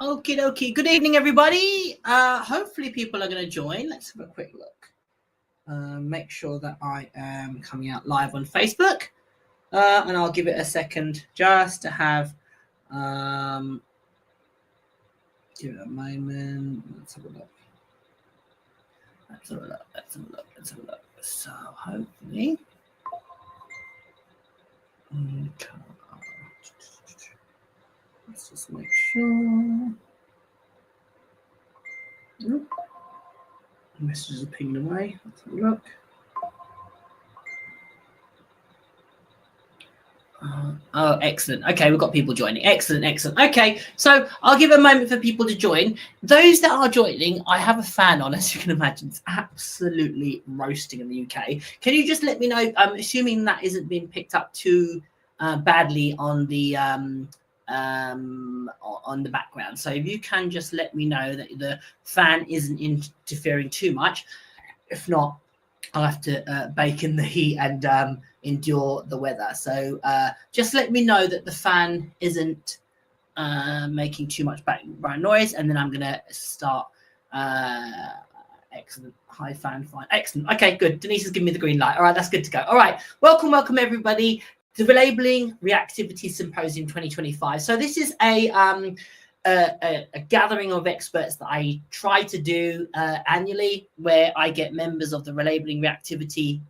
Okie dokie. Good evening, everybody. Hopefully people are going to join. Let's have a quick look. Make sure that I am coming out live on Facebook. And I'll give it a second just to have... give it a moment. Let's have a look. Let's have a look. Let's have a look. Let's have a look. So hopefully... Okay. Let's just make sure. Messages are pinged away. Let's have a look. Oh, excellent. Okay, we've got people joining. Excellent, excellent. Okay, so I'll give a moment for people to join. Those that are joining, I have a fan on, as you can imagine. It's absolutely roasting in the UK. Can you just let me know, assuming that isn't being picked up too badly on the background. So if you can just let me know that the fan isn't interfering too much. If not, I'll have to bake in the heat and endure the weather. So just let me know that the fan isn't making too much background noise, and then I'm going to start. Excellent. Hi, fan. Fine. Excellent. Okay, good. Denise has given me the green light. All right, that's good to go. All right. Welcome, everybody. The Relabelling Reactivity Symposium 2025. So this is a gathering of experts that I try to do annually, where I get members of the Relabelling Reactivity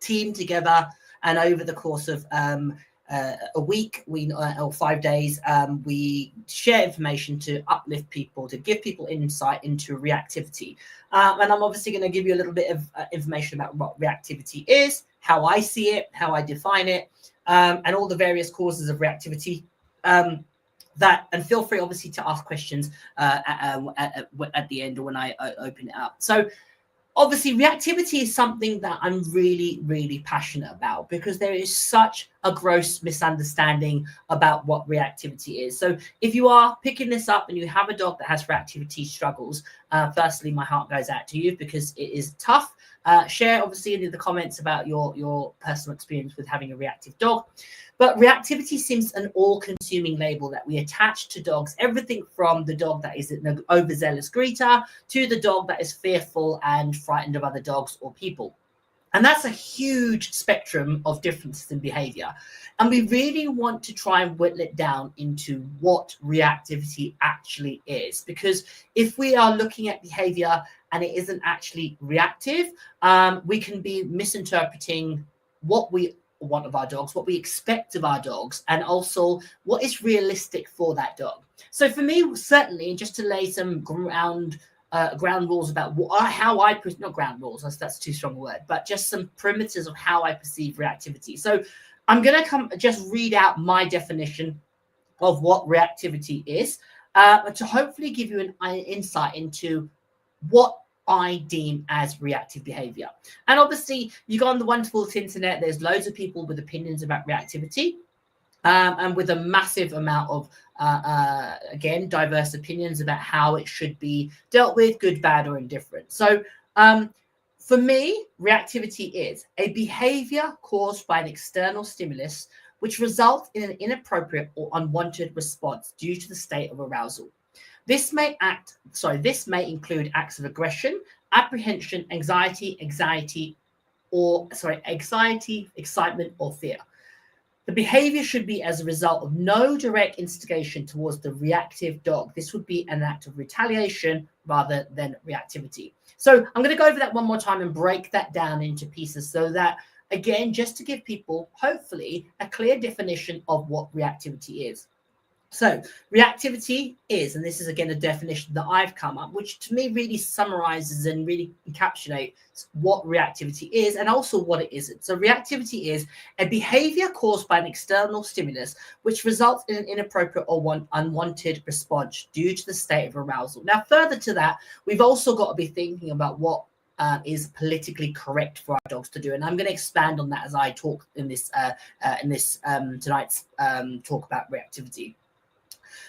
team together, and over the course of a week, or 5 days, we share information to uplift people, to give people insight into reactivity. And I'm obviously going to give you a little bit of information about what reactivity is, how I see it, how I define it, and all the various causes of reactivity. And feel free, obviously, to ask questions at the end or when I open it up. So obviously, reactivity is something that I'm really, really passionate about, because there is such a gross misunderstanding about what reactivity is. So if you are picking this up and you have a dog that has reactivity struggles, firstly, my heart goes out to you, because it is tough. Share, obviously, in the comments about your personal experience with having a reactive dog. But reactivity seems an all-consuming label that we attach to dogs. Everything from the dog that is an overzealous greeter to the dog that is fearful and frightened of other dogs or people. And that's a huge spectrum of differences in behavior. And we really want to try and whittle it down into what reactivity actually is. Because if we are looking at behavior and it isn't actually reactive, we can be misinterpreting what we want of our dogs, what we expect of our dogs, and also what is realistic for that dog. So for me, certainly, just to lay some ground rules about how I, not ground rules, that's too strong a word, but just some perimeters of how I perceive reactivity. So I'm going to just read out my definition of what reactivity is, to hopefully give you an insight into what I deem as reactive behavior. And obviously, you go on the wonderful internet, there's loads of people with opinions about reactivity, and with a massive amount of, again, diverse opinions about how it should be dealt with, good, bad, or indifferent. So for me, reactivity is a behavior caused by an external stimulus which results in an inappropriate or unwanted response due to the state of arousal. This may include acts of aggression, apprehension, anxiety, excitement, or fear. The behavior should be as a result of no direct instigation towards the reactive dog. This would be an act of retaliation rather than reactivity. So I'm going to go over that one more time and break that down into pieces, so that, again, just to give people, hopefully, a clear definition of what reactivity is. So reactivity is, and this is again a definition that I've come up, which to me really summarizes and really encapsulates what reactivity is and also what it isn't. So reactivity is a behavior caused by an external stimulus which results in an inappropriate or unwanted response due to the state of arousal. Now, further to that, we've also got to be thinking about what is politically correct for our dogs to do, and I'm going to expand on that as I talk in this tonight's talk about reactivity.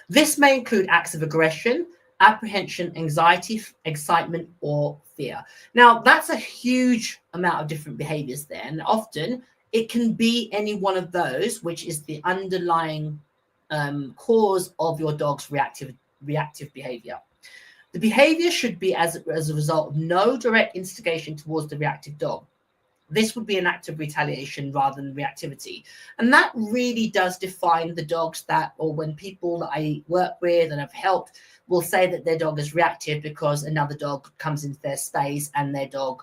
This may include acts of aggression, apprehension, anxiety, excitement, or fear. Now, that's a huge amount of different behaviors there, and often it can be any one of those, which is the underlying cause of your dog's reactive reactive behavior. The behavior should be as a result of no direct instigation towards the reactive dog. This would be an act of retaliation rather than reactivity. And that really does define the dogs that, or when people that I work with and have helped will say that their dog is reactive because another dog comes into their space and their dog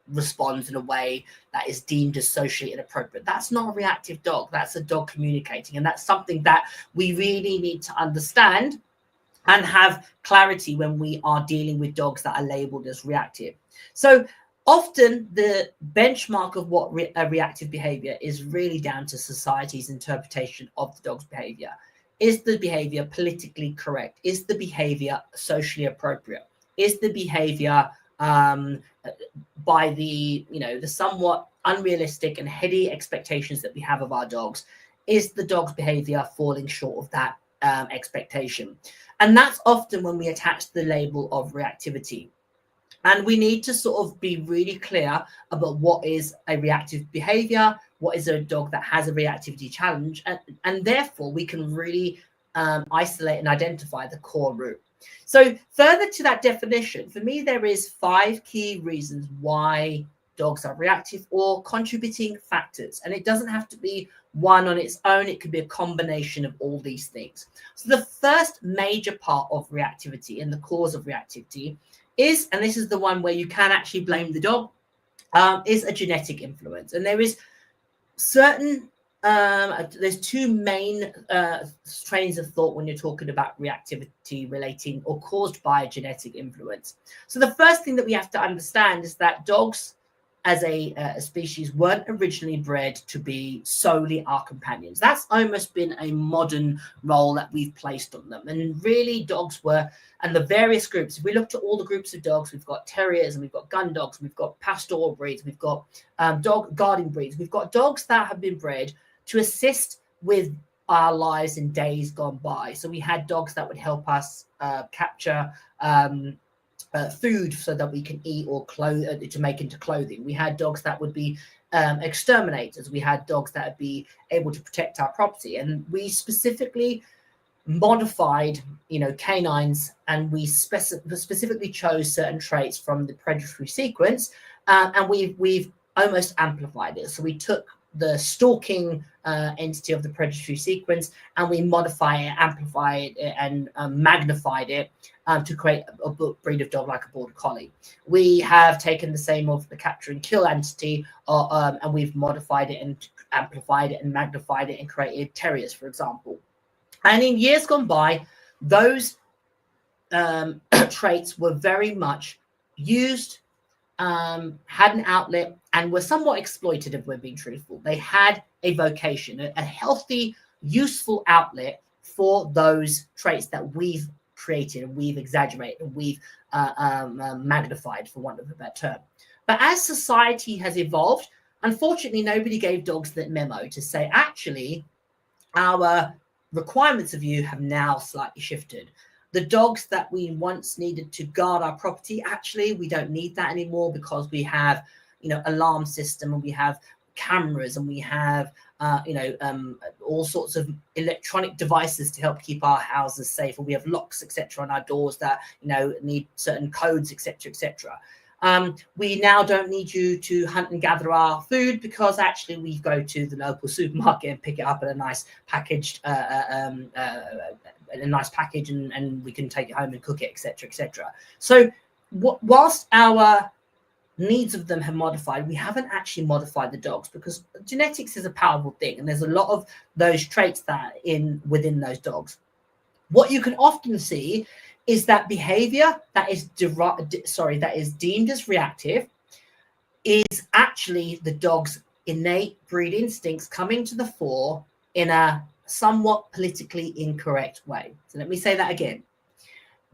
responds in a way that is deemed as socially inappropriate. That's not a reactive dog. That's a dog communicating. And that's something that we really need to understand and have clarity when we are dealing with dogs that are labeled as reactive. So often the benchmark of what a reactive behavior is really down to society's interpretation of the dog's behavior. Is the behavior politically correct? Is the behavior socially appropriate? Is the behavior by the somewhat unrealistic and heady expectations that we have of our dogs? Is the dog's behavior falling short of that expectation? And that's often when we attach the label of reactivity. And we need to sort of be really clear about what is a reactive behavior, what is a dog that has a reactivity challenge, and therefore we can really isolate and identify the core root. So further to that definition, for me, there is 5 key reasons why dogs are reactive or contributing factors. And it doesn't have to be one on its own. It could be a combination of all these things. So the first major part of reactivity and the cause of reactivity is, and this is the one where you can actually blame the dog, is a genetic influence. And there is certain, there's 2 main trains of thought when you're talking about reactivity relating or caused by a genetic influence. So the first thing that we have to understand is that dogs as a species weren't originally bred to be solely our companions. That's almost been a modern role that we've placed on them. And really dogs were, and the various groups, if we looked at all the groups of dogs, we've got terriers and we've got gun dogs, we've got pastoral breeds, we've got dog guarding breeds, we've got dogs that have been bred to assist with our lives in days gone by. So we had dogs that would help us capture food so that we can eat or to make into clothing. We had dogs that would be exterminators. We had dogs that would be able to protect our property. And we specifically modified, canines, and we specifically chose certain traits from the predatory sequence, and we've almost amplified it. So we took the stalking entity of the predatory sequence and we modified it, amplified it, and magnified it to create a breed of dog like a border collie. We have taken the same of the capture and kill entity and we've modified it and amplified it and magnified it and created terriers, for example. And in years gone by, those traits were very much used, had an outlet, and were somewhat exploited, if we're being truthful. They had a vocation, a healthy, useful outlet for those traits that we've created and we've exaggerated and we've magnified, for want of a better term. But as society has evolved, unfortunately, nobody gave dogs that memo to say, actually, our requirements of you have now slightly shifted. The dogs that we once needed to guard our property, actually, we don't need that anymore because we have, alarm system, and we have cameras, and we have, all sorts of electronic devices to help keep our houses safe, and we have locks, etc., on our doors that, need certain codes, etc., etc. We now don't need you to hunt and gather our food because actually we go to the local supermarket and pick it up in a nice packaged, and we can take it home and cook it, etc., etc. So whilst our needs of them have modified, we haven't actually modified the dogs, because genetics is a powerful thing, and there's a lot of those traits that are within those dogs. What you can often see is that behavior that is deemed as reactive is actually the dog's innate breed instincts coming to the fore in a somewhat politically incorrect way. So let me say that again.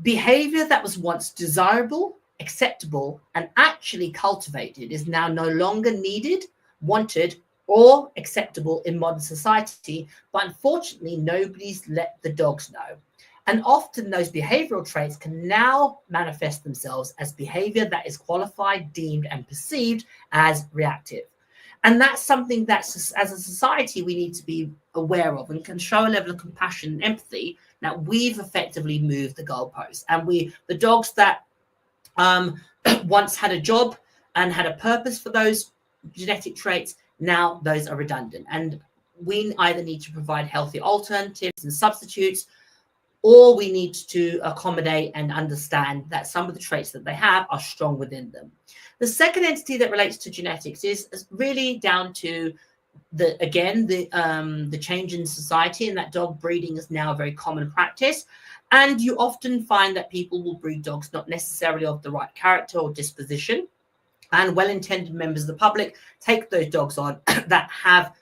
Behavior that was once desirable, acceptable, and actually cultivated is now no longer needed, wanted, or acceptable in modern society, but unfortunately nobody's let the dogs know. And often those behavioral traits can now manifest themselves as behavior that is qualified, deemed, and perceived as reactive. And that's something that's, as a society, we need to be aware of and can show a level of compassion and empathy that we've effectively moved the goalposts. And the dogs that once had a job and had a purpose for those genetic traits, now those are redundant. And we either need to provide healthy alternatives and substitutes, or we need to accommodate and understand that some of the traits that they have are strong within them. The second entity that relates to genetics is really down to the change in society, and that dog breeding is now a very common practice. And you often find that people will breed dogs not necessarily of the right character or disposition, and well-intended members of the public take those dogs on that have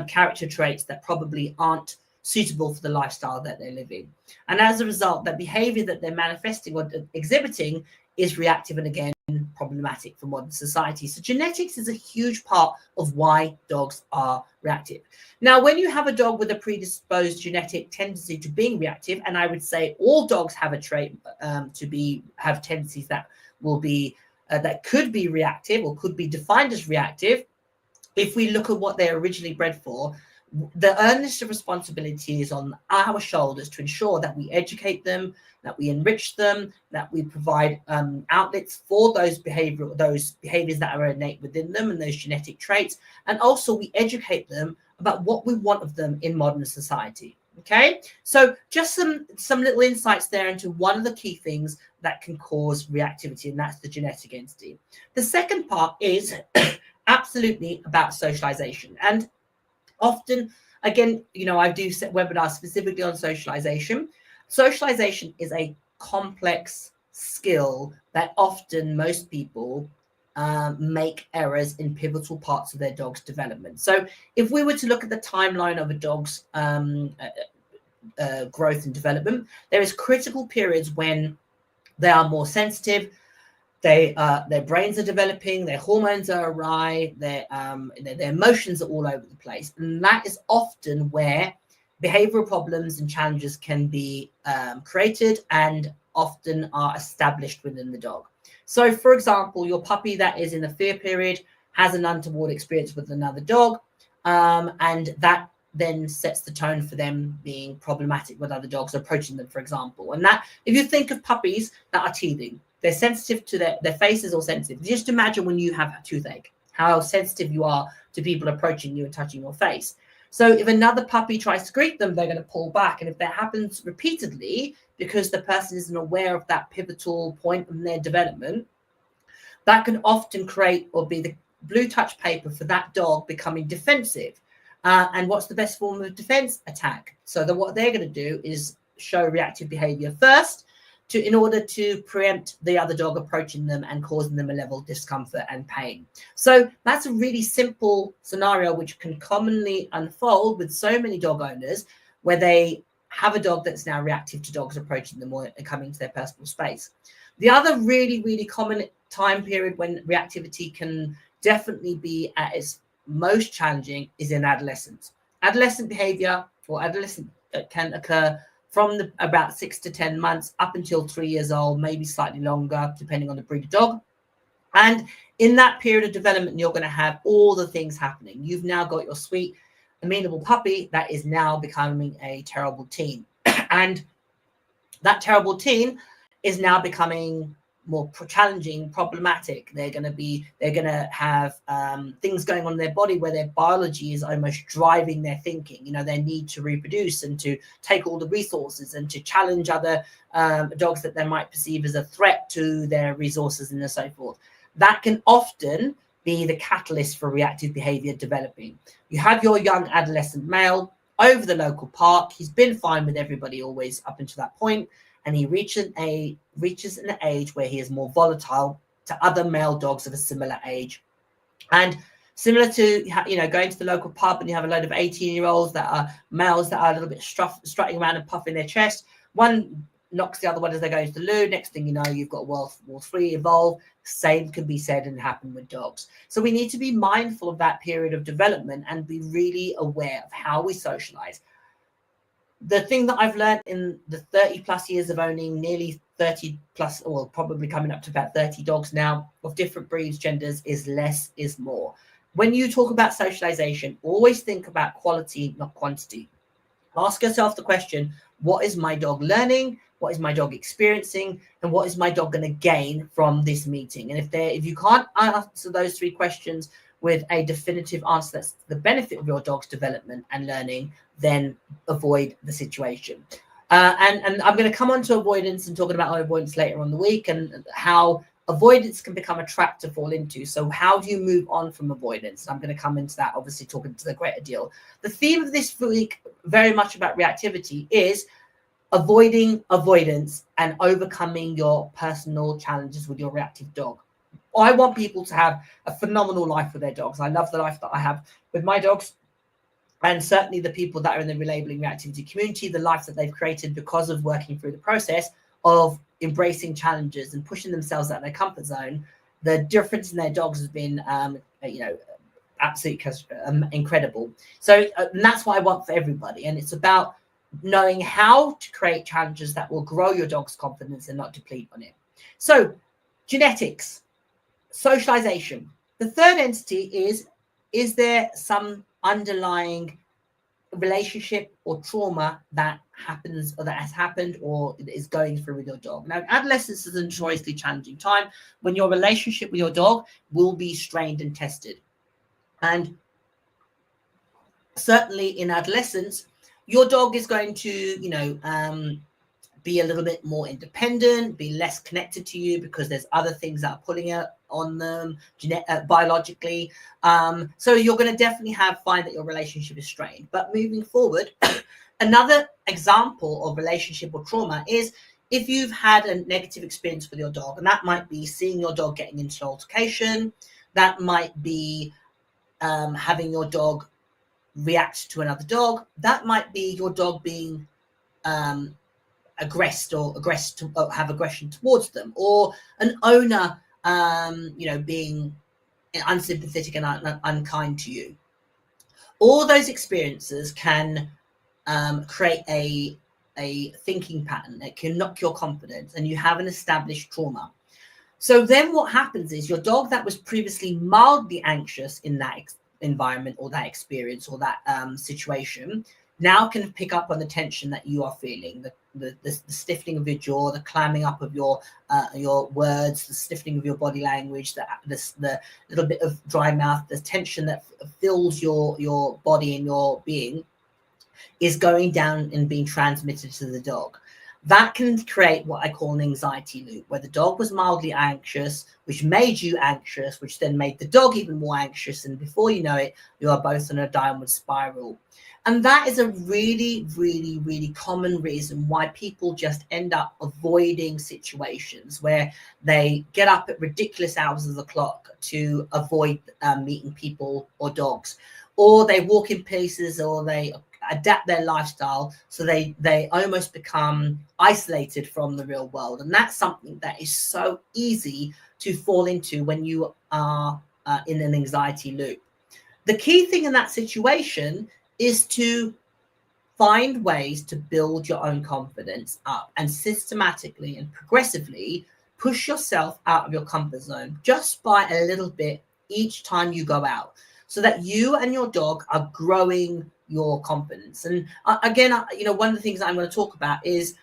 character traits that probably aren't suitable for the lifestyle that they live in. And as a result, the behavior that they're manifesting or exhibiting is reactive and, again, problematic for modern society. So genetics is a huge part of why dogs are reactive. Now, when you have a dog with a predisposed genetic tendency to being reactive, and I would say all dogs have a trait have tendencies that will be that could be reactive or could be defined as reactive. If we look at what they're originally bred for, the onus of responsibility is on our shoulders to ensure that we educate them, that we enrich them, that we provide outlets for those behaviors that are innate within them and those genetic traits, and also we educate them about what we want of them in modern society. Okay, so just some little insights there into one of the key things that can cause reactivity, and that's the genetic entity. The second part is absolutely about socialization. And often, again, I do set webinars specifically on socialization. Socialization is a complex skill that often most people make errors in pivotal parts of their dog's development. So if we were to look at the timeline of a dog's growth and development, there is critical periods when they are more sensitive, their brains are developing, their hormones are awry, their emotions are all over the place. And that is often where behavioral problems and challenges can be created and often are established within the dog. So, for example, your puppy that is in the fear period has an untoward experience with another dog, and that then sets the tone for them being problematic with other dogs approaching them, for example. And that, if you think of puppies that are teething, they're sensitive to their faces or sensitive. Just imagine when you have a toothache, how sensitive you are to people approaching you and touching your face. So if another puppy tries to greet them, they're going to pull back. And if that happens repeatedly, because the person isn't aware of that pivotal point in their development, that can often create or be the blue touch paper for that dog becoming defensive. And what's the best form of defense? Attack. So what they're going to do is show reactive behavior first in order to preempt the other dog approaching them and causing them a level of discomfort and pain. So that's a really simple scenario which can commonly unfold with so many dog owners, where they have a dog that's now reactive to dogs approaching them or coming to their personal space. The other really, really common time period when reactivity can definitely be at its most challenging is in adolescence. Adolescent behavior or adolescent can occur from about 6 to 10 months up until 3 years old, maybe slightly longer, depending on the breed of dog. And in that period of development, you're going to have all the things happening. You've now got your sweet, amenable puppy that is now becoming a terrible teen. And that terrible teen is now becoming more challenging, problematic. They're going to have things going on in their body where their biology is almost driving their thinking, their need to reproduce and to take all the resources and to challenge other dogs that they might perceive as a threat to their resources and so forth. That can often be the catalyst for reactive behavior developing. You have your young adolescent male over the local park. He's been fine with everybody always up until that point. And he reaches an age where he is more volatile to other male dogs of a similar age. And similar to, going to the local pub and you have a load of 18-year-olds that are males that are a little bit strutting around and puffing their chest. One knocks the other one as they go to the loo. Next thing you know, you've got World War III evolve. Same can be said and happen with dogs. So we need to be mindful of that period of development and be really aware of how we socialize. The thing that I've learned in the 30 plus years of owning nearly 30 plus, or probably coming up to about 30 dogs now of different breeds, genders, is less is more. when you talk about socialization, always think about quality, not quantity. Ask yourself the question, what is my dog learning? What is my dog experiencing? And what is my dog going to gain from this meeting? And if you can't answer those three questions with a definitive answer that's the benefit of your dog's development and learning, then avoid the situation. And I'm going to come on to avoidance and talking about avoidance later on the week and how avoidance can become a trap to fall into. So how do you move on from avoidance? I'm going to come into that, obviously talking to the greater deal. The theme of this week, very much about reactivity, is avoiding avoidance and overcoming your personal challenges with your reactive dog. I want people to have a phenomenal life with their dogs. I love the life that I have with my dogs. And certainly the people that are in the Relabelling Reactivity community, the life that they've created because of working through the process of embracing challenges and pushing themselves out of their comfort zone, the difference in their dogs has been, absolutely incredible. So and that's what I want for everybody. And it's about knowing how to create challenges that will grow your dog's confidence and not deplete on it. So genetics, socialization. The third entity is there some underlying relationship or trauma that happens or that has happened or is going through with your dog? Now, adolescence is a notoriously challenging time when your relationship with your dog will be strained and tested. And certainly in adolescence, your dog is going to, be a little bit more independent, be less connected to you because there's other things that are pulling on them biologically. So you're going to definitely find that your relationship is strained. But moving forward, another example of relationship or trauma is if you've had a negative experience with your dog, and that might be seeing your dog getting into an altercation, that might be having your dog react to another dog, that might be your dog being aggressed or have aggression towards them, or an owner being unsympathetic and unkind to you. All those experiences can create a thinking pattern that can knock your confidence, and you have an established trauma. So then what happens is your dog that was previously mildly anxious in that environment or that experience or that situation now can pick up on the tension that you are feeling, the stiffening of your jaw, the clamming up of your words, the stiffening of your body language, the little bit of dry mouth, the tension that fills your body and your being is going down and being transmitted to the dog. That can create what I call an anxiety loop, where the dog was mildly anxious, which made you anxious, which then made the dog even more anxious. And before you know it, you are both on a downward spiral. And that is a really, really, really common reason why people just end up avoiding situations where they get up at ridiculous hours of the clock to avoid meeting people or dogs, or they walk in places, or they adapt their lifestyle so they almost become isolated from the real world. And that's something that is so easy to fall into when you are in an anxiety loop. The key thing in that situation is to find ways to build your own confidence up and systematically and progressively push yourself out of your comfort zone just by a little bit each time you go out, so that you and your dog are growing your confidence. And again, one of the things I'm going to talk about is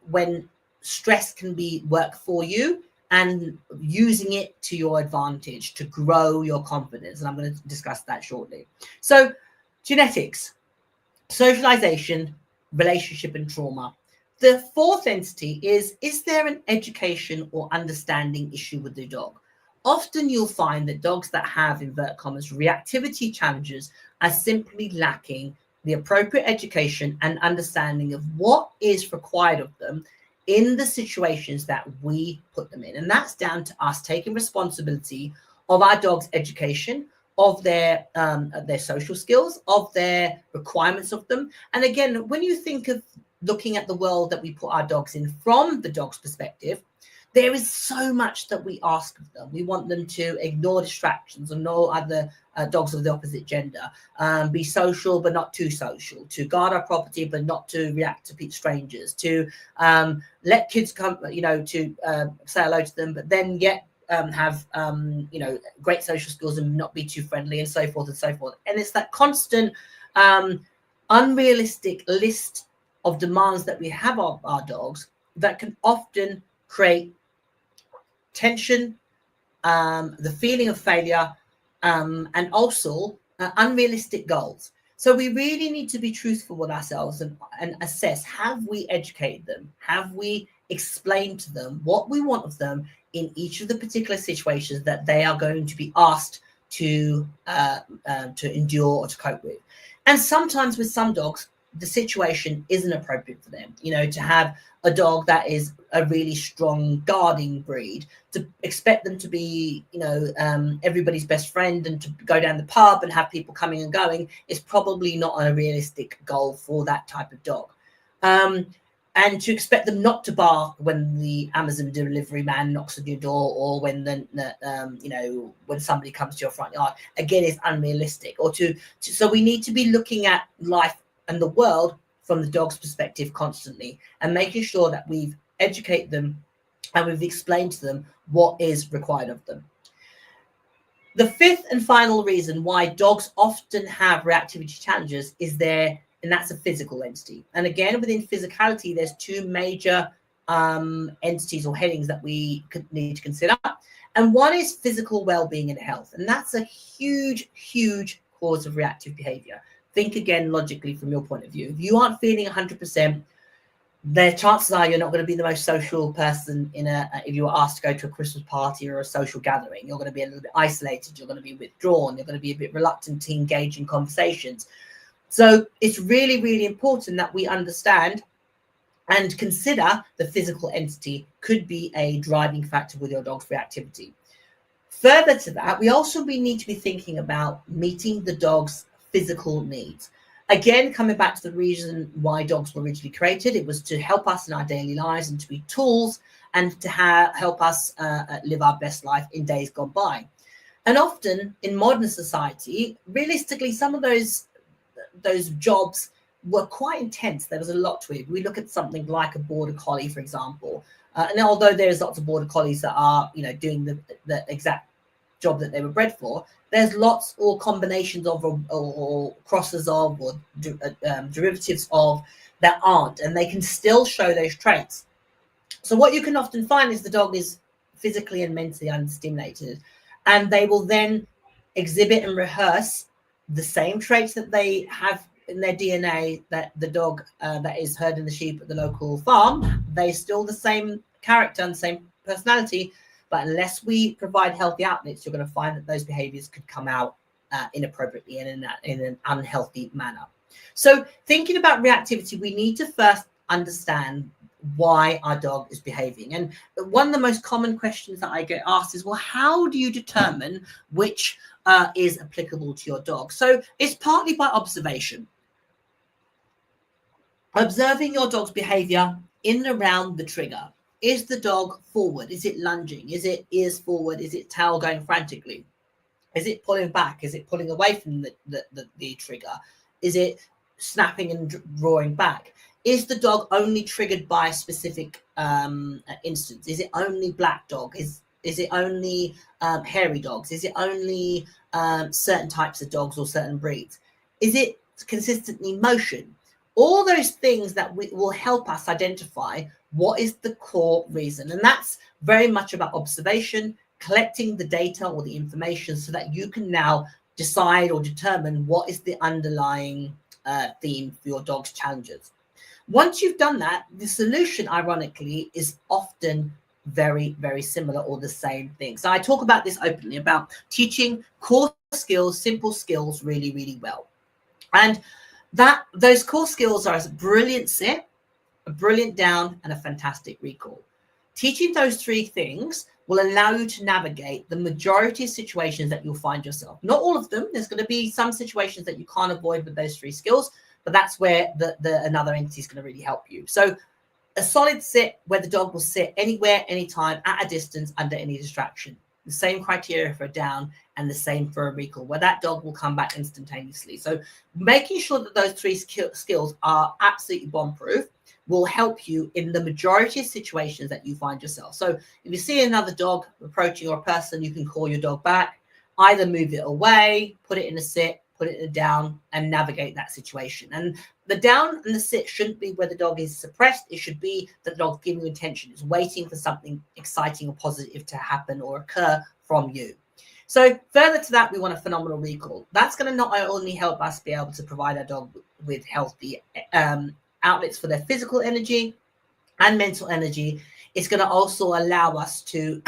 when stress can work for you and using it to your advantage to grow your confidence. And I'm going to discuss that shortly. So genetics, socialization, relationship, and trauma. The fourth entity is there an education or understanding issue with the dog? Often you'll find that dogs that have, invert commas, reactivity challenges are simply lacking the appropriate education and understanding of what is required of them in the situations that we put them in. And that's down to us taking responsibility of our dog's education, of their social skills, of their requirements of them. And again, when you think of looking at the world that we put our dogs in from the dog's perspective, there is so much that we ask of them. We want them to ignore distractions and know other dogs of the opposite gender, be social but not too social, to guard our property but not to react to strangers, to let kids come, to say hello to them, but then yet have great social skills and not be too friendly, and so forth and so forth. And it's that constant unrealistic list of demands that we have of our dogs that can often create tension, the feeling of failure, and also unrealistic goals. So we really need to be truthful with ourselves and assess, have we educated them? Have we explained to them what we want of them in each of the particular situations that they are going to be asked to endure or to cope with? And sometimes with some dogs, the situation isn't appropriate for them. To have a dog that is a really strong guarding breed, to expect them to be, everybody's best friend and to go down the pub and have people coming and going is probably not a realistic goal for that type of dog. And to expect them not to bark when the Amazon delivery man knocks on your door, or when when somebody comes to your front yard, again, is unrealistic. So we need to be looking at life and the world from the dog's perspective constantly, and making sure that we've educated them and we've explained to them what is required of them. The fifth and final reason why dogs often have reactivity challenges and that's a physical entity. And again, within physicality, there's two major entities or headings that we need to consider. And one is physical well-being and health. And that's a huge, huge cause of reactive behavior. Think again logically from your point of view. If you aren't feeling 100%, the chances are you're not going to be the most social person if you were asked to go to a Christmas party or a social gathering. You're going to be a little bit isolated. You're going to be withdrawn. You're going to be a bit reluctant to engage in conversations. So it's really, really important that we understand and consider the physical entity could be a driving factor with your dog's reactivity. Further to that, we need to be thinking about meeting the dog's physical needs. Again, coming back to the reason why dogs were originally created, it was to help us in our daily lives and to be tools and to help us live our best life in days gone by. And often in modern society, realistically, some of those jobs were quite intense. There was a lot to it. We look at something like a border collie, for example, and although there's lots of border collies that are doing the exact job that they were bred for, there's lots or combinations of or crosses of or derivatives of that aren't, and they can still show those traits. So what you can often find is the dog is physically and mentally unstimulated, and they will then exhibit and rehearse the same traits that they have in their DNA, that the dog that is herding the sheep at the local farm, they're still the same character and the same personality. But unless we provide healthy outlets, you're going to find that those behaviors could come out inappropriately and in an unhealthy manner. So thinking about reactivity, we need to first understand why our dog is behaving. And one of the most common questions that I get asked is, well, how do you determine which is applicable to your dog? So it's partly by observation. Observing your dog's behavior in and around the trigger. Is the dog forward? Is it lunging? Is it ears forward? Is it tail going frantically? Is it pulling back? Is it pulling away from the trigger? Is it snapping and drawing back? Is the dog only triggered by a specific instance? Is it only black dog? Is it only hairy dogs? Is it only certain types of dogs or certain breeds? Is it consistently motion? All those things that will help us identify what is the core reason. And that's very much about observation, collecting the data or the information so that you can now decide or determine what is the underlying theme for your dog's challenges. Once you've done that, the solution, ironically, is often very, very similar or the same thing. So I talk about this openly, about teaching core skills, simple skills really, really well. And those core skills are a brilliant sit, a brilliant down, and a fantastic recall. Teaching those three things will allow you to navigate the majority of situations that you'll find yourself. Not all of them. There's going to be some situations that you can't avoid with those three skills, but that's where another entity is going to really help you. So a solid sit where the dog will sit anywhere, anytime, at a distance, under any distraction. the same criteria for a down, and the same for a recall, where that dog will come back instantaneously. So making sure that those three skills are absolutely bomb-proof will help you in the majority of situations that you find yourself. So if you see another dog approaching or a person, you can call your dog back, either move it away, put it in a sit, put it in a down, and navigate that situation. And the down and the sit shouldn't be where the dog is suppressed. It should be that the dog's giving you attention. It's waiting for something exciting or positive to happen or occur from you. So further to that, we want a phenomenal recall. That's going to not only help us be able to provide our dog with healthy outlets for their physical energy and mental energy, it's going to also allow us to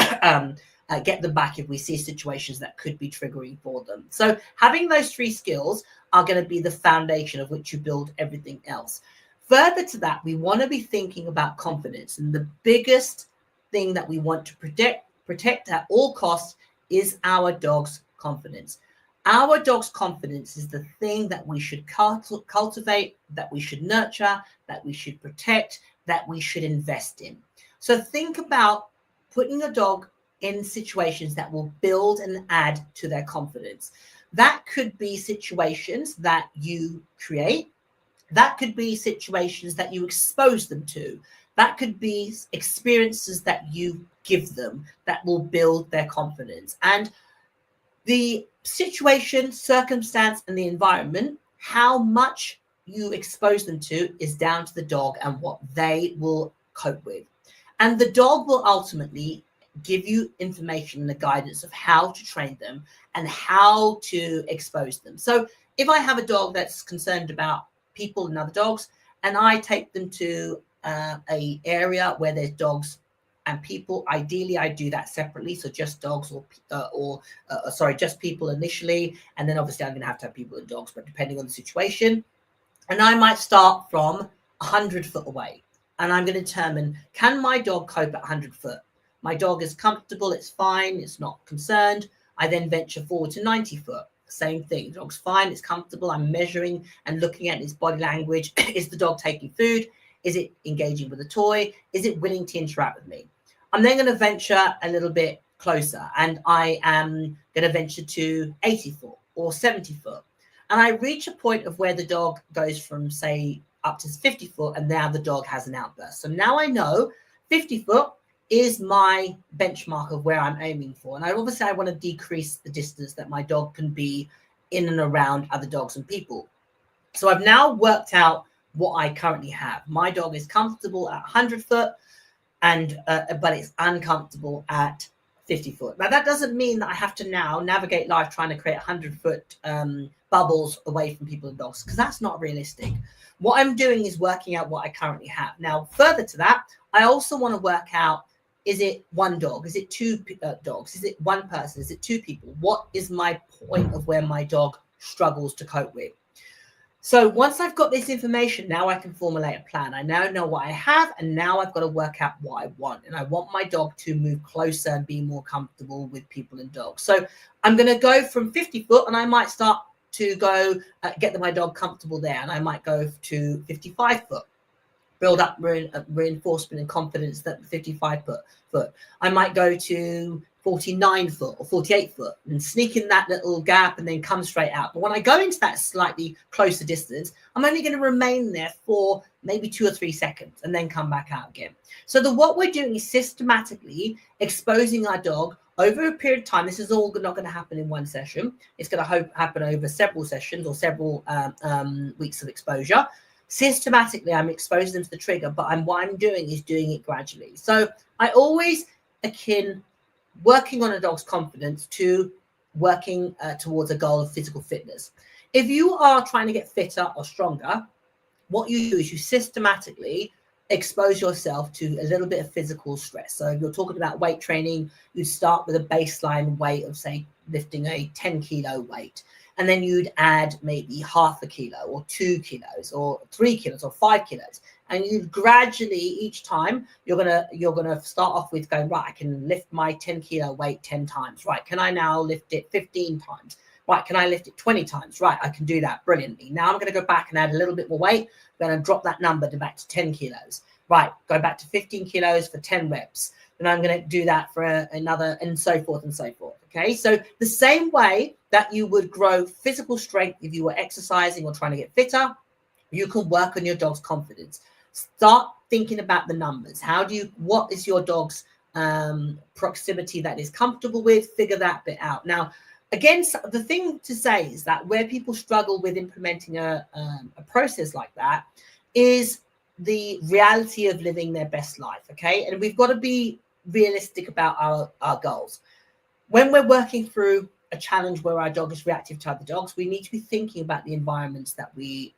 get them back if we see situations that could be triggering for them. So having those three skills are going to be the foundation of which you build everything else. Further to that, we want to be thinking about confidence. And the biggest thing that we want to protect at all costs is our dog's confidence. Our dog's confidence is the thing that we should cultivate, that we should nurture, that we should protect, that we should invest in. So think about putting a dog in situations that will build and add to their confidence. That could be situations that you create. That could be situations that you expose them to. That could be experiences that you give them that will build their confidence. And the situation, circumstance, and the environment, how much you expose them to is down to the dog and what they will cope with. And the dog will ultimately give you information and the guidance of how to train them and how to expose them. So if I have a dog that's concerned about people and other dogs, and I take them to a area where there's dogs and people, ideally I do that separately. So just dogs just people initially. And then obviously I'm going to have people and dogs, but depending on the situation. And I might start from 100 foot away. And I'm going to determine, can my dog cope at 100 foot? My dog is comfortable, it's fine, it's not concerned. I then venture forward to 90 foot. Same thing, the dog's fine, it's comfortable. I'm measuring and looking at its body language. Is the dog taking food? Is it engaging with a toy? Is it willing to interact with me? I'm then going to venture a little bit closer, and I am going to venture to 80 foot or 70 foot. And I reach a point of where the dog goes from, say, up to 50 foot, and now the dog has an outburst. So now I know 50 foot is my benchmark of where I'm aiming for. And I want to decrease the distance that my dog can be in and around other dogs and people. So I've now worked out what I currently have. My dog is comfortable at 100 foot, and but it's uncomfortable at 50 foot. Now, that doesn't mean that I have to now navigate life trying to create 100-foot bubbles away from people and dogs, because that's not realistic. What I'm doing is working out what I currently have. Now, further to that, I also want to work out, is it one dog? Is it two dogs? Is it one person? Is it two people? What is my point of where my dog struggles to cope with? So once I've got this information, now I can formulate a plan. I now know what I have, and now I've got to work out what I want. And I want my dog to move closer and be more comfortable with people and dogs. So I'm going to go from 50 foot, and I might start to go get my dog comfortable there. And I might go to 55 foot. Build up reinforcement and confidence that 55 foot. I might go to 49 foot or 48 foot and sneak in that little gap and then come straight out. But when I go into that slightly closer distance, I'm only going to remain there for maybe 2 or 3 seconds and then come back out again. So what we're doing is systematically exposing our dog over a period of time. This is all not going to happen in one session. It's going to happen over several sessions or several weeks of exposure. Systematically, I'm exposing them to the trigger, but what I'm doing is doing it gradually. So I always akin working on a dog's confidence to working towards a goal of physical fitness. If you are trying to get fitter or stronger, what you do is you systematically expose yourself to a little bit of physical stress. So if you're talking about weight training, you start with a baseline weight of, say, lifting a 10 kilo weight. And then you'd add maybe half a kilo or 2 kilos or 3 kilos or 5 kilos. And you gradually, each time, you're gonna start off with going, right, I can lift my 10 kilo weight 10 times. Right, can I now lift it 15 times? Right, can I lift it 20 times? Right, I can do that brilliantly. Now I'm gonna go back and add a little bit more weight. I'm gonna drop that number back to 10 kilos. Right, go back to 15 kilos for 10 reps. and I'm going to do that for another, and so forth and so forth. Okay, so the same way that you would grow physical strength if you were exercising or trying to get fitter, you can work on your dog's confidence. Start thinking about the numbers. What is your dog's proximity that is comfortable with? Figure that bit out. Now, again, the thing to say is that where people struggle with implementing a process like that is the reality of living their best life. Okay, and we've got to be realistic about our goals. When we're working through a challenge where our dog is reactive to other dogs, we need to be thinking about the environments that we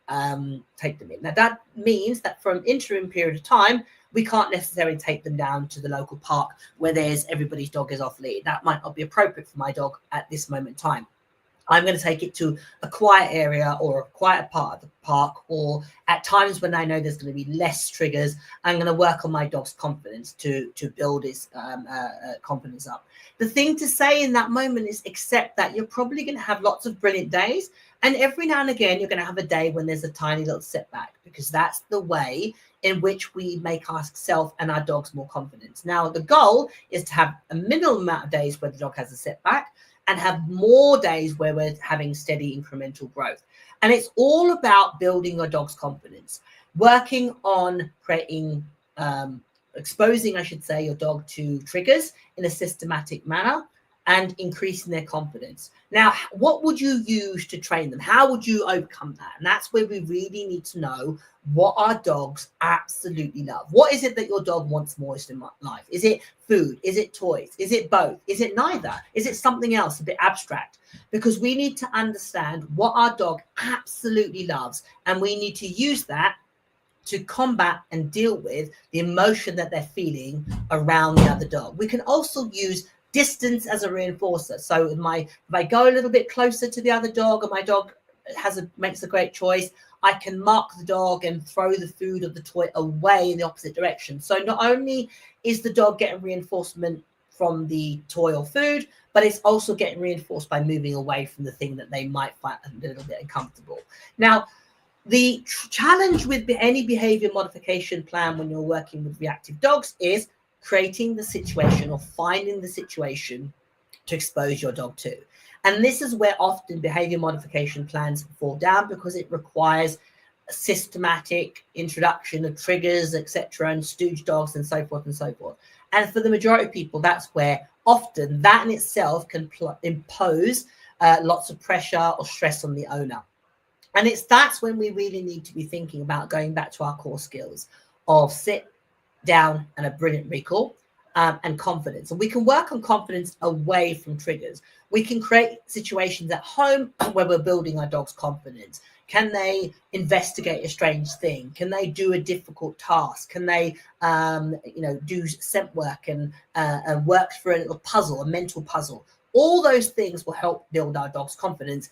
take them in. Now, that means that for an interim period of time, we can't necessarily take them down to the local park where everybody's dog is off lead. That might not be appropriate for my dog at this moment in time. I'm going to take it to a quiet area or a quiet part of the park, or at times when I know there's going to be less triggers, I'm going to work on my dog's confidence to build his confidence up. The thing to say in that moment is accept that you're probably going to have lots of brilliant days, and every now and again you're going to have a day when there's a tiny little setback, because that's the way in which we make ourselves and our dogs more confident. Now, the goal is to have a minimal amount of days where the dog has a setback, and have more days where we're having steady incremental growth. And it's all about building your dog's confidence, working on creating, exposing, I should say, your dog to triggers in a systematic manner, and increasing their confidence. Now, what would you use to train them? How would you overcome that? And that's where we really need to know what our dogs absolutely love. What is it that your dog wants most in life? Is it food? Is it toys? Is it both? Is it neither? Is it something else, a bit abstract? Because we need to understand what our dog absolutely loves, and we need to use that to combat and deal with the emotion that they're feeling around the other dog. We can also use distance as a reinforcer. So if I go a little bit closer to the other dog and my dog makes a great choice, I can mark the dog and throw the food or the toy away in the opposite direction. So not only is the dog getting reinforcement from the toy or food, but it's also getting reinforced by moving away from the thing that they might find a little bit uncomfortable. Now, the challenge with any behavior modification plan when you're working with reactive dogs is creating the situation or finding the situation to expose your dog to. And this is where often behavior modification plans fall down, because it requires a systematic introduction of triggers, etc., and stooge dogs and so forth and so forth. And for the majority of people, that's where often that in itself can impose lots of pressure or stress on the owner. And that's when we really need to be thinking about going back to our core skills of sit, down, and a brilliant recall, and confidence. And we can work on confidence away from triggers. We can create situations at home where we're building our dog's confidence. Can they investigate a strange thing? Can they do a difficult task? Can they, do scent work and work through a little puzzle, a mental puzzle? All those things will help build our dog's confidence,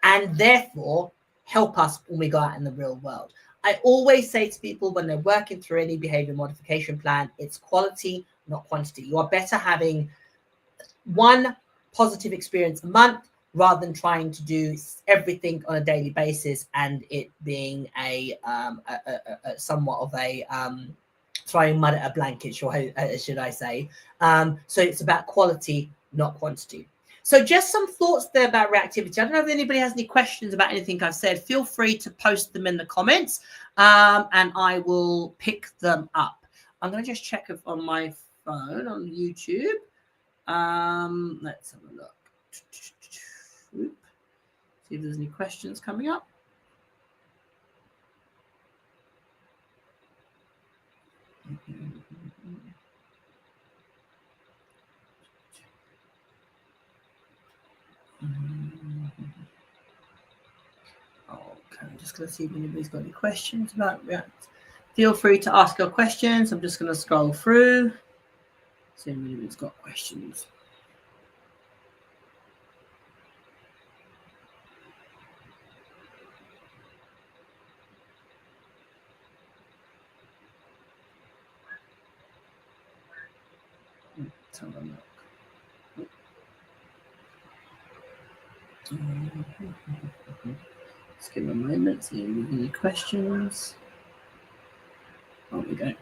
and therefore help us when we go out in the real world. I always say to people when they're working through any behavior modification plan, it's quality, not quantity. You are better having one positive experience a month rather than trying to do everything on a daily basis and it being a somewhat of a throwing mud at a blanket, should I say. So it's about quality, not quantity. So just some thoughts there about reactivity. I don't know if anybody has any questions about anything I've said. Feel free to post them in the comments, and I will pick them up. I'm going to just check if on my phone on YouTube. Let's have a look. See if there's any questions coming up. Okay, I'm just going to see if anybody's got any questions about React. Feel free to ask your questions. I'm just going to scroll through. See if anybody's got questions. Let's have a look. Let's give a moment, see if there's any questions. On we go.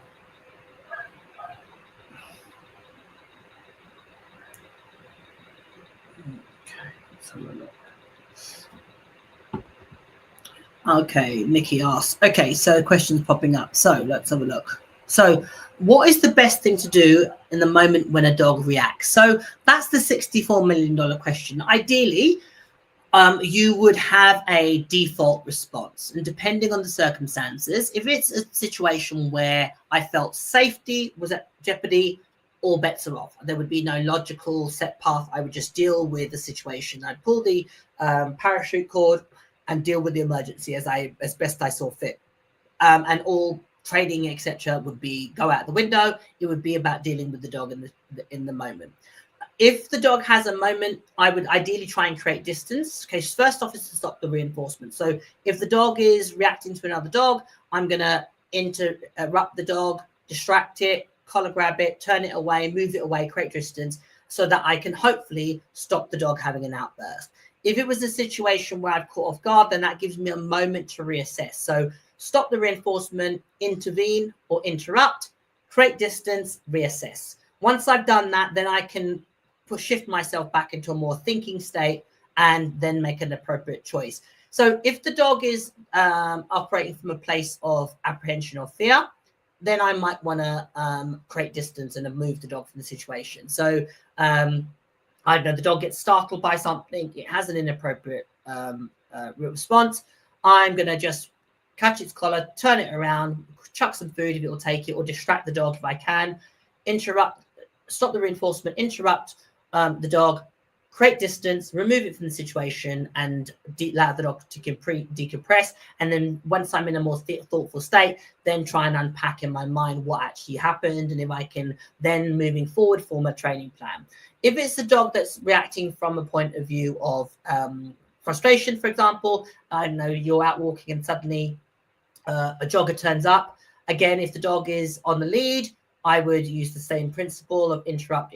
Okay, Nikki asks. Okay, so questions popping up. So let's have a look. So what is the best thing to do in the moment when a dog reacts? So that's the $64 million question. Ideally, you would have a default response, and depending on the circumstances, if it's a situation where I felt safety was at jeopardy, all bets are off. There would be no logical set path. I would just deal with the situation. I'd pull the parachute cord and deal with the emergency as best I saw fit. And all training, etc., would be go out the window. It would be about dealing with the dog in the moment. If the dog has a moment, I would ideally try and create distance. Okay, first off is to stop the reinforcement. So if the dog is reacting to another dog, I'm going to interrupt the dog, distract it, collar grab it, turn it away, move it away, create distance so that I can hopefully stop the dog having an outburst. If it was a situation where I've caught off guard, then that gives me a moment to reassess. So stop the reinforcement, intervene or interrupt, create distance, reassess. Once I've done that, then I can shift myself back into a more thinking state and then make an appropriate choice. So if the dog is operating from a place of apprehension or fear, then I might want to create distance and move the dog from the situation. So I don't know, the dog gets startled by something, it has an inappropriate response. I'm going to just catch its collar, turn it around, chuck some food if it will take it, or distract the dog if I can, interrupt, stop the reinforcement, interrupt the dog, create distance, remove it from the situation, and allow the dog to decompress. And then once I'm in a more thoughtful state, then try and unpack in my mind what actually happened, and if I can then moving forward form a training plan. If it's a dog that's reacting from a point of view of frustration, for example, I don't know, you're out walking and suddenly a jogger turns up. Again, if the dog is on the lead, I would use the same principle of interrupt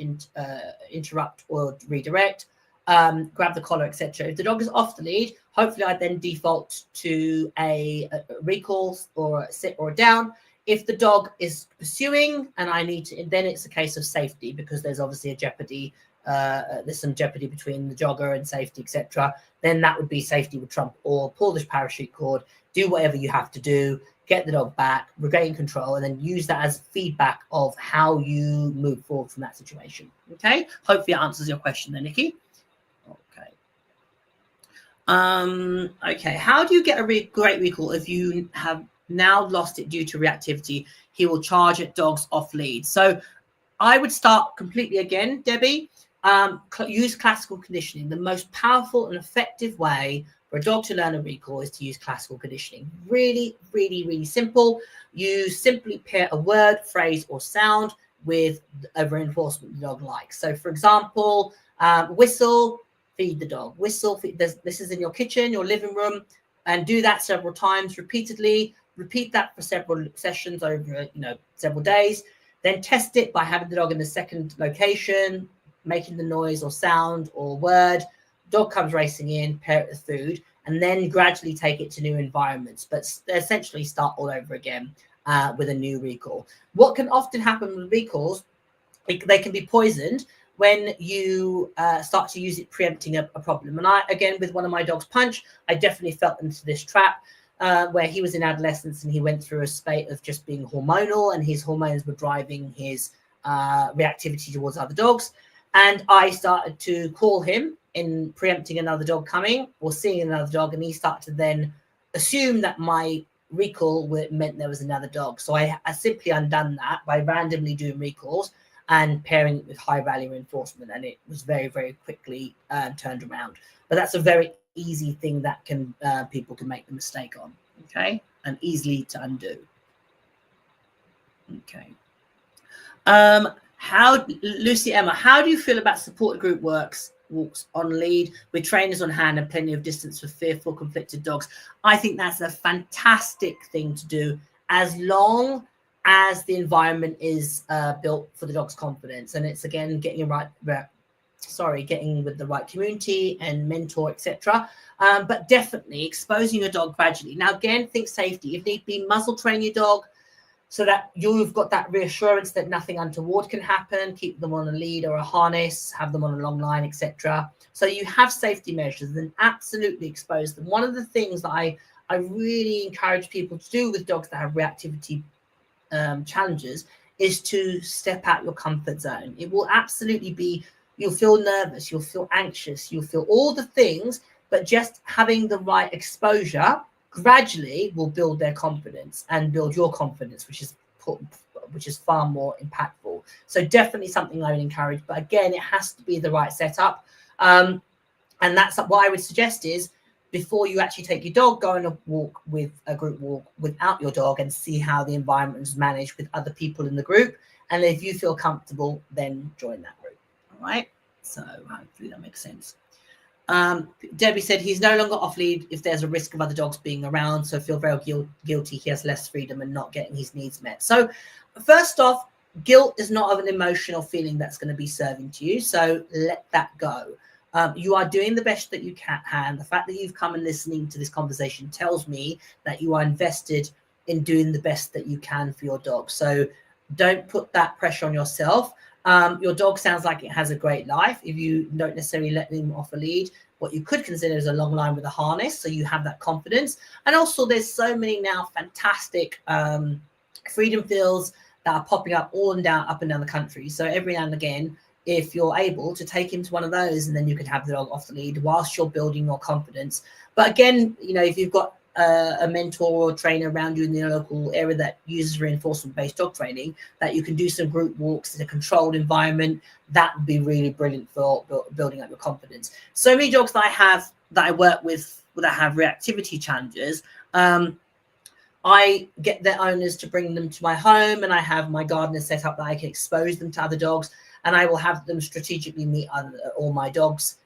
or redirect, grab the collar, etc. If the dog is off the lead, hopefully I then default to a recall or a sit or a down. If the dog is pursuing and I need to, then it's a case of safety, because there's obviously a jeopardy. There's some jeopardy between the jogger and safety, etc. Then that would be safety would trump, or pull this parachute cord, do whatever you have to do, get the dog back, regain control, and then use that as feedback of how you move forward from that situation. Okay, hopefully it answers your question there, Nikki. Okay. Okay, how do you get a great recall if you have now lost it due to reactivity? He will charge at dogs off lead. So I would start completely again, Debbie. Use classical conditioning. The most powerful and effective way for a dog to learn a recall is to use classical conditioning. Really, really, really simple. You simply pair a word, phrase, or sound with a reinforcement the dog likes. So, for example, whistle, feed the dog. Whistle, feed, this is in your kitchen, your living room, and do that several times repeatedly. Repeat that for several sessions over, several days. Then test it by having the dog in the second location, making the noise or sound or word. Dog comes racing in, pair it with food, and then gradually take it to new environments, but essentially start all over again with a new recall. What can often happen with recalls, they can be poisoned when you start to use it preempting a problem. And I, again, with one of my dogs, Punch, I definitely fell into this trap where he was in adolescence and he went through a state of just being hormonal, and his hormones were driving his reactivity towards other dogs. And I started to call him in preempting another dog coming or seeing another dog, and he started to then assume that my recall meant there was another dog. So I simply undone that by randomly doing recalls and pairing it with high value reinforcement, and it was very, very quickly turned around. But that's a very easy thing that can people can make the mistake on, okay, and easily to undo. Okay. Lucy Emma, how do you feel about support group walks on lead with trainers on hand and plenty of distance for fearful, conflicted dogs? I think that's a fantastic thing to do, as long as the environment is built for the dog's confidence. And it's, again, getting with the right community and mentor, etc. But definitely exposing your dog gradually. Now, again, think safety. If need be, muzzle train your dog, so that you've got that reassurance that nothing untoward can happen. Keep them on a lead or a harness, have them on a long line, etc. So you have safety measures, and absolutely expose them. One of the things that I really encourage people to do with dogs that have reactivity challenges is to step out your comfort zone. It will absolutely be, you'll feel nervous, you'll feel anxious, you'll feel all the things, but just having the right exposure gradually will build their confidence and build your confidence, which is far more impactful. So definitely something I would encourage, but again, it has to be the right setup. And that's what I would suggest is, before you actually take your dog, go on a walk with a group walk without your dog and see how the environment is managed with other people in the group. And if you feel comfortable, then join that group. All right. So hopefully that makes sense. Debbie said he's no longer off lead if there's a risk of other dogs being around. So feel very guilty. He has less freedom and not getting his needs met. So first off, guilt is not an emotional feeling that's going to be serving to you. So let that go. You are doing the best that you can. The fact that you've come and listening to this conversation tells me that you are invested in doing the best that you can for your dog. So don't put that pressure on yourself. Your dog sounds like it has a great life. If you don't necessarily let them off a lead, what you could consider is a long line with a harness, so you have that confidence. And also there's so many now fantastic freedom fields that are popping up up and down the country. So every now and again, if you're able to take him to one of those, and then you can have the dog off the lead whilst you're building your confidence. But again, you know, if you've got a mentor or trainer around you in the local area that uses reinforcement-based dog training, that you can do some group walks in a controlled environment, that would be really brilliant for building up your confidence. So many dogs that I work with that have reactivity challenges, I get their owners to bring them to my home, and I have my gardeners set up that I can expose them to other dogs, and I will have them strategically meet all my dogs,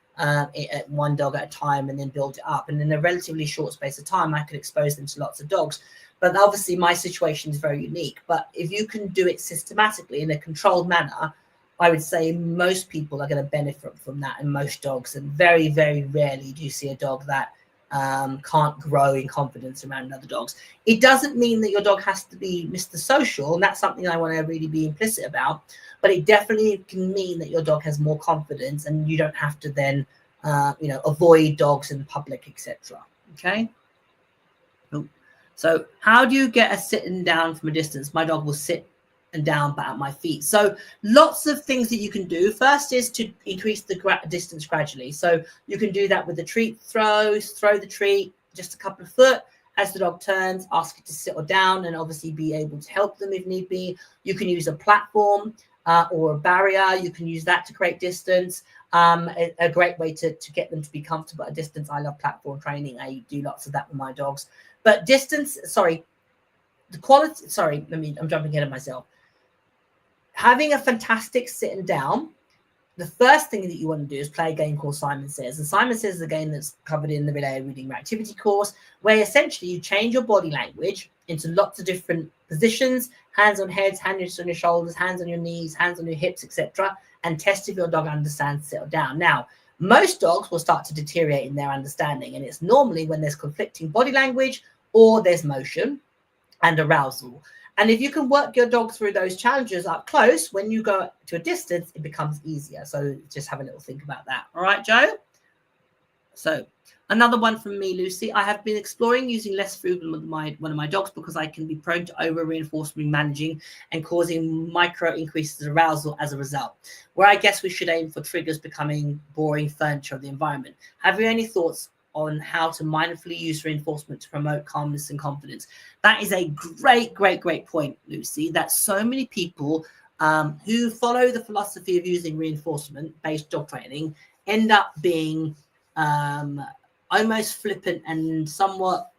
one dog at a time, and then build it up. And in a relatively short space of time, I could expose them to lots of dogs. But obviously my situation is very unique. But if you can do it systematically in a controlled manner, I would say most people are going to benefit from that, and most dogs. And very, very rarely do you see a dog that can't grow in confidence around other dogs. It doesn't mean that your dog has to be Mr. Social, and that's something I want to really be implicit about. But it definitely can mean that your dog has more confidence, and you don't have to then, avoid dogs in public, etc. Okay. So how do you get a sitting down from a distance? My dog will sit and down, but at my feet. So lots of things that you can do. First is to increase the distance gradually. So you can do that with the treat throw the treat just a couple of foot. As the dog turns, ask it to sit or down, and obviously be able to help them if need be. You can use a platform or a barrier. You can use that to create distance. A great way to get them to be comfortable at a distance. I love platform training. I do lots of that with my dogs. But I'm jumping ahead of myself. Having a fantastic sitting down, the first thing that you want to do is play a game called Simon Says. And Simon Says is a game that's covered in the Relabelling Reactivity course, where essentially you change your body language into lots of different positions: hands on heads, hands on your shoulders, hands on your knees, hands on your hips, etc., and test if your dog understands sit or down. Now, most dogs will start to deteriorate in their understanding, and it's normally when there's conflicting body language or there's motion and arousal. And if you can work your dog through those challenges up close, when you go to a distance, it becomes easier. So just have a little think about that. All right, Joe? So another one from me, Lucy. I have been exploring using less food with one of my dogs because I can be prone to over-reinforcement managing and causing micro increases of arousal as a result, where I guess we should aim for triggers becoming boring furniture of the environment. Have you any thoughts on how to mindfully use reinforcement to promote calmness and confidence? That is a great point, Lucy, that so many people who follow the philosophy of using reinforcement-based dog training end up being almost flippant and somewhat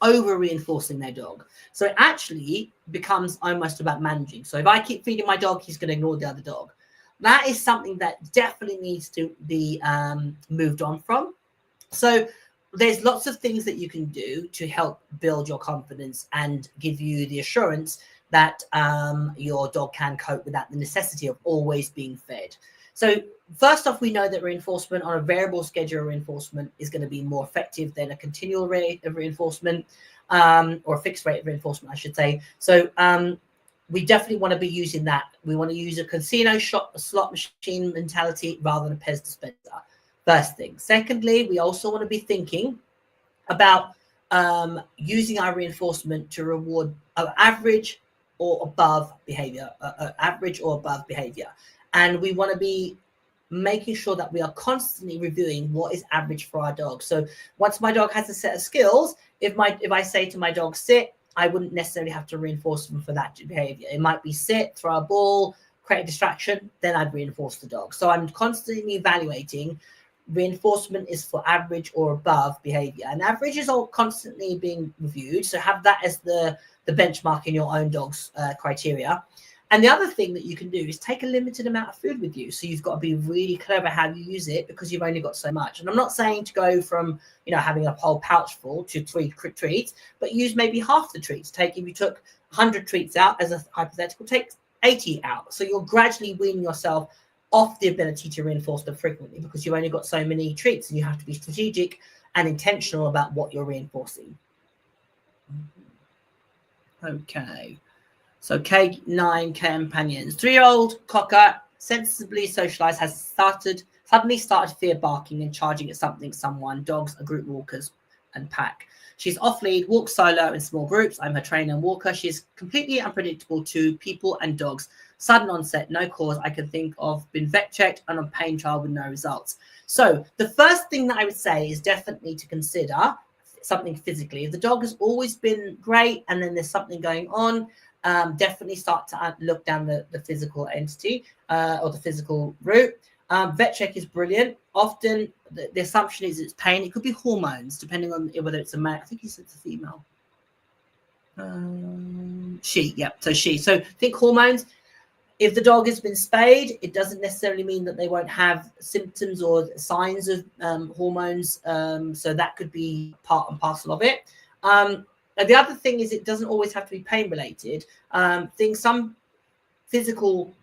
over-reinforcing their dog. So it actually becomes almost about managing. So if I keep feeding my dog, he's going to ignore the other dog. That is something that definitely needs to be moved on from. So there's lots of things that you can do to help build your confidence and give you the assurance that your dog can cope without the necessity of always being fed. So first off, we know that reinforcement on a variable schedule reinforcement is going to be more effective than a continual rate of reinforcement, or a fixed rate of reinforcement, I should say. So we definitely want to be using that. We want to use a casino slot machine mentality rather than a Pez dispenser. First thing. Secondly, we also want to be thinking about using our reinforcement to reward average or above behavior, and we want to be making sure that we are constantly reviewing what is average for our dog. So once my dog has a set of skills, if I say to my dog sit, I wouldn't necessarily have to reinforce them for that behavior. It might be sit, throw a ball, create a distraction, then I'd reinforce the dog. So I'm constantly evaluating. Reinforcement is for average or above behavior, and average is all constantly being reviewed. So have that as the benchmark in your own dog's criteria. And the other thing that you can do is take a limited amount of food with you. So you've got to be really clever how you use it, because you've only got so much. And I'm not saying to go from, having a whole pouch full to 3 treats, but use maybe half the treats. If you took 100 treats out as a hypothetical, take 80 out. So you're gradually weaning yourself off the ability to reinforce them frequently, because you've only got so many treats, and you have to be strategic and intentional about what you're reinforcing. Okay. So K9 companions. 3-year-old Cocker, sensibly socialized, has suddenly started fear barking and charging at someone. Dogs are group walkers and pack. She's off lead, walks solo in small groups. I'm her trainer and walker. She is completely unpredictable to people and dogs. Sudden onset, no cause I can think of. Been vet checked and on pain trial with no results. So the first thing that I would say is definitely to consider something physically. If the dog has always been great and then there's something going on, definitely start to look down the physical entity or the physical route. Vet check is brilliant. Often the assumption is it's pain. It could be hormones, depending on whether it's a male. I think he said it's a female. She, yeah. So she. So think hormones. If the dog has been spayed, it doesn't necessarily mean that they won't have symptoms or signs of hormones. So that could be part and parcel of it. And the other thing is it doesn't always have to be pain related. Some physical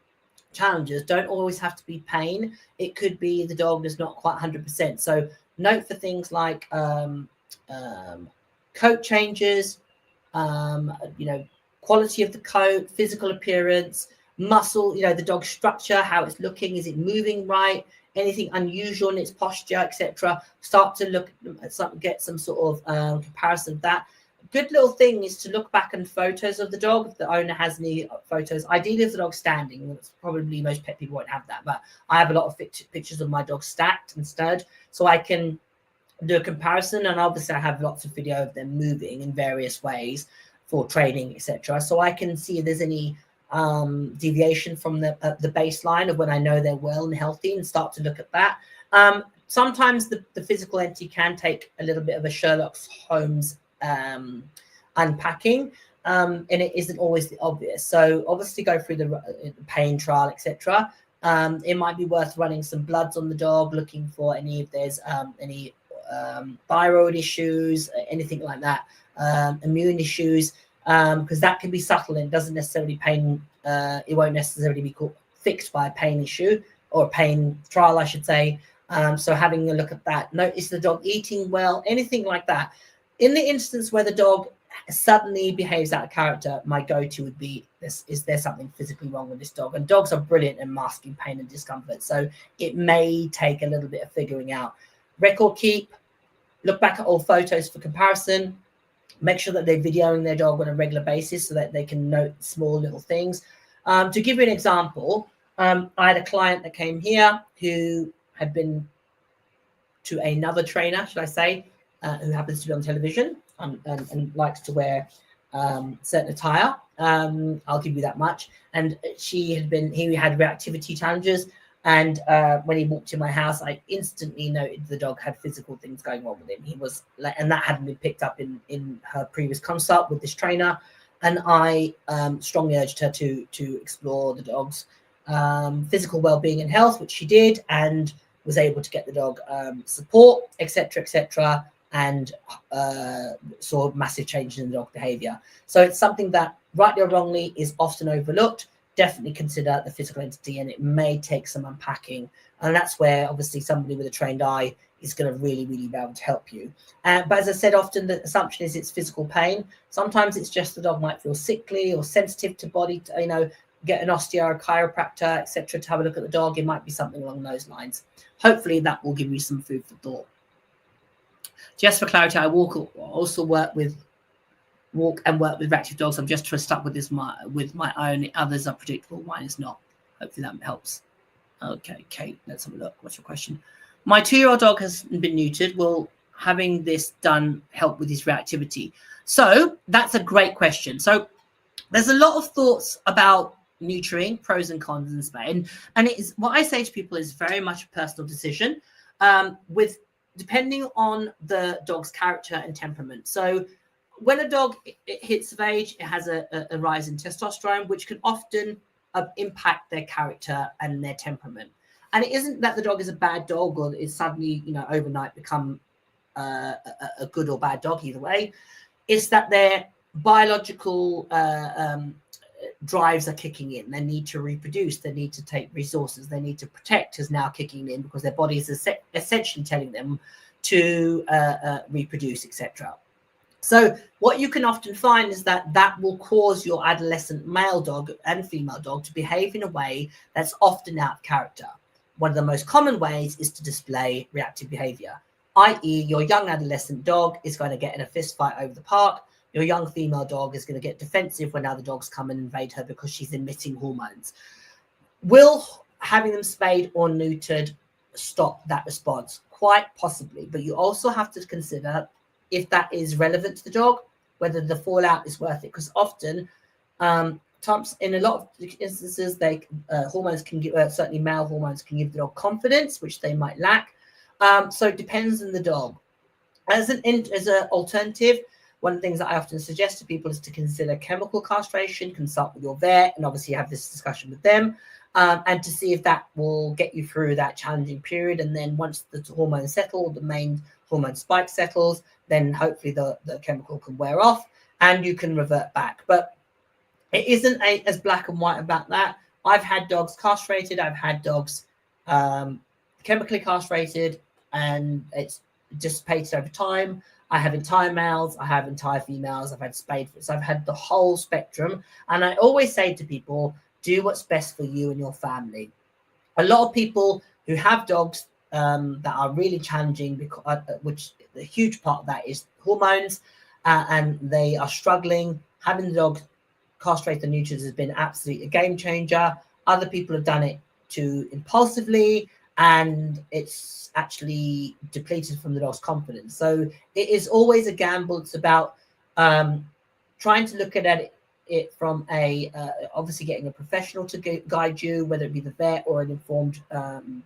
challenges don't always have to be pain. It could be the dog is not quite 100%. So note for things like coat changes, quality of the coat, physical appearance, muscle, the dog's structure, how it's looking, is it moving right, anything unusual in its posture, etc. Start to look at something, get some sort of comparison of that. Good little thing is to look back on photos of the dog if the owner has any photos. Ideally, if the dog's standing, that's probably most pet people won't have that, but I have a lot of pictures of my dog stacked and stood, so I can do a comparison. And obviously I have lots of video of them moving in various ways for training, etc. So I can see if there's any deviation from the baseline of when I know they're well and healthy, and start to look at that. Sometimes the physical entity can take a little bit of a Sherlock Holmes unpacking, and it isn't always obvious. So obviously go through the pain trial, etc. It might be worth running some bloods on the dog, looking for if there's any thyroid issues, anything like that, immune issues, because that can be subtle and doesn't necessarily it won't necessarily be fixed by a pain issue or a pain trial, I should say. So having a look at that, notice the dog eating well, anything like that. In the instance where the dog suddenly behaves out of character, my go-to would be this: is there something physically wrong with this dog? And dogs are brilliant in masking pain and discomfort, so it may take a little bit of figuring out. Record keep, look back at old photos for comparison, make sure that they're videoing their dog on a regular basis so that they can note small little things. To give you an example, I had a client that came here who had been to another trainer, should I say, who happens to be on television and likes to wear certain attire. I'll give you that much. And he had reactivity challenges. And when he walked in my house, I instantly noted the dog had physical things going on with him. He was, and that hadn't been picked up in her previous consult with this trainer. And I strongly urged her to explore the dog's physical well-being and health, which she did, and was able to get the dog support, etc., and saw massive changes in the dog behavior. So it's something that, rightly or wrongly, is often overlooked. Definitely consider the physical entity, and it may take some unpacking. And that's where obviously somebody with a trained eye is going to really, really be able to help you. But as I said, often the assumption is it's physical pain. Sometimes it's just the dog might feel sickly or sensitive to body, get an osteo or a chiropractor, etc., to have a look at the dog. It might be something along those lines. Hopefully that will give you some food for thought. Just for clarity, I also work with reactive dogs. I'm just stuck with my own. Others are predictable. Mine is not. Hopefully that helps. Okay, Kate, let's have a look. What's your question? My 2-year-old dog has been neutered. Will having this done help with his reactivity? So that's a great question. So there's a lot of thoughts about neutering, pros and cons in Spain. And it is what I say to people is very much a personal decision, depending on the dog's character and temperament. So when a dog hits of age, it has a rise in testosterone, which can often impact their character and their temperament. And it isn't that the dog is a bad dog or is suddenly, overnight become a good or bad dog either way. It's that their biological drives are kicking in. They need to reproduce. They need to take resources. They need to protect is now kicking in because their body is essentially telling them to reproduce, etc. So what you can often find is that will cause your adolescent male dog and female dog to behave in a way that's often out of character. One of the most common ways is to display reactive behavior, i.e. your young adolescent dog is going to get in a fist fight over the park. Your young female dog is going to get defensive when other dogs come and invade her because she's emitting hormones. Will having them spayed or neutered stop that response? Quite possibly, but you also have to consider if that is relevant to the dog, whether the fallout is worth it. Because often, in a lot of instances, hormones can give, certainly male hormones can give the dog confidence, which they might lack. So it depends on the dog. As an alternative, one of the things that I often suggest to people is to consider chemical castration, consult with your vet, and obviously have this discussion with them, and to see if that will get you through that challenging period. And then once the hormones settle, the main hormone spike settles, then hopefully the chemical can wear off and you can revert back. But it isn't as black and white about that. I've had dogs castrated. I've had dogs chemically castrated, and it's dissipated over time. I have entire males, I have entire females, I've had spayed, so I've had the whole spectrum. And I always say to people, do what's best for you and your family. A lot of people who have dogs that are really challenging, because which a huge part of that is hormones, and they are struggling. Having the dog castrate the neutered has been absolutely a game changer. Other people have done it too impulsively, and it's actually depleted from the dog's confidence. So it is always a gamble. It's about trying to look at it from obviously getting a professional to guide you, whether it be the vet or an informed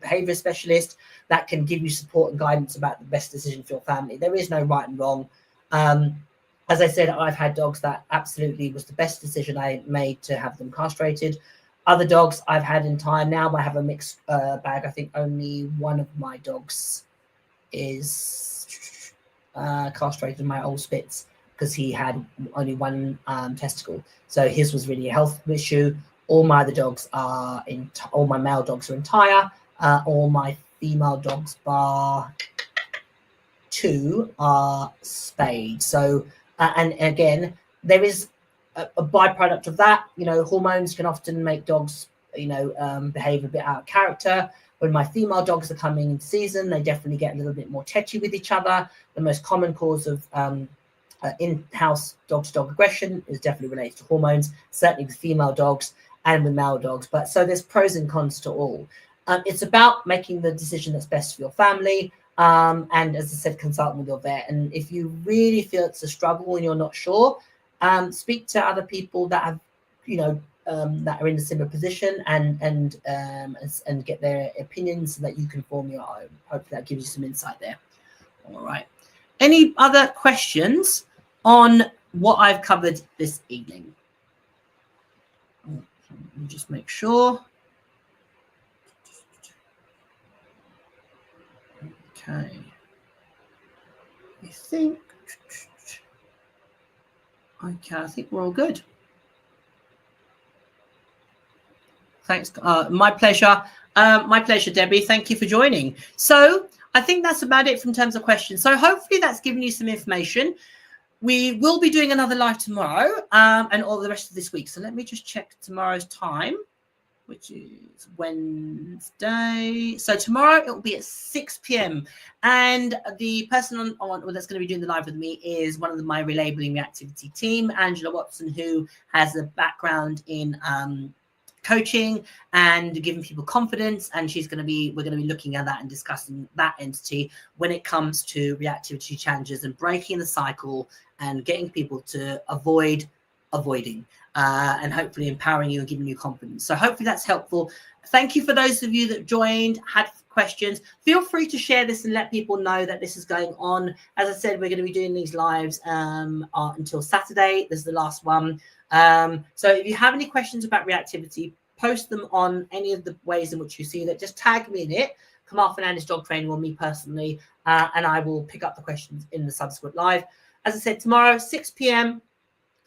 behavior specialist that can give you support and guidance about the best decision for your family. There is no right and wrong. As I said, I've had dogs that absolutely was the best decision I made to have them castrated. Other dogs I've had in time now, I have a mixed bag. I think only one of my dogs is castrated, my old Spitz, because he had only one testicle. So his was really a health issue. All my other dogs are all my male dogs are entire. All my female dogs, bar 2, are spayed. So, and again, there is a byproduct of that. Hormones can often make dogs, behave a bit out of character. When my female dogs are coming in season, they definitely get a little bit more tetchy with each other. The most common cause of in-house dog-to-dog aggression is definitely related to hormones, certainly with female dogs and with male dogs. But so there's pros and cons to all. It's about making the decision that's best for your family. And as I said, consult with your vet. And if you really feel it's a struggle and you're not sure, speak to other people that have, that are in a similar position and get their opinions so that you can form your own. Hopefully that gives you some insight there. All right. Any other questions on what I've covered this evening? Let me just make sure. Okay. I think we're all good. Thanks. My pleasure. My pleasure, Debbie. Thank you for joining. So I think that's about it from terms of questions. So hopefully that's given you some information. We will be doing another live tomorrow and all the rest of this week. So let me just check tomorrow's time. which is Wednesday. So tomorrow it will be at 6 p.m. And the person that's going to be doing the live with me is one of my Relabelling Reactivity team, Angela Watson, who has a background in coaching and giving people confidence. And we're going to be looking at that and discussing that entity when it comes to reactivity challenges and breaking the cycle and getting people to avoid avoiding. And hopefully empowering you and giving you confidence. So hopefully that's helpful. Thank you for those of you that joined, had questions. Feel free to share this and let people know that this is going on. As I said, we're going to be doing these lives until Saturday. This is the last one. So if you have any questions about reactivity, post them on any of the ways in which you see that. Just tag me in it, Kamal Fernandez Dog Training, or me personally, and I will pick up the questions in the subsequent live. As I said, tomorrow, 6 p.m.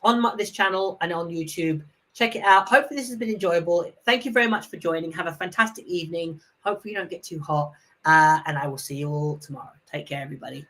on this channel and on YouTube. Check it out. Hopefully this has been enjoyable. Thank you very much for joining. Have a fantastic evening. Hopefully you don't get too hot. And I will see you all tomorrow. Take care, everybody.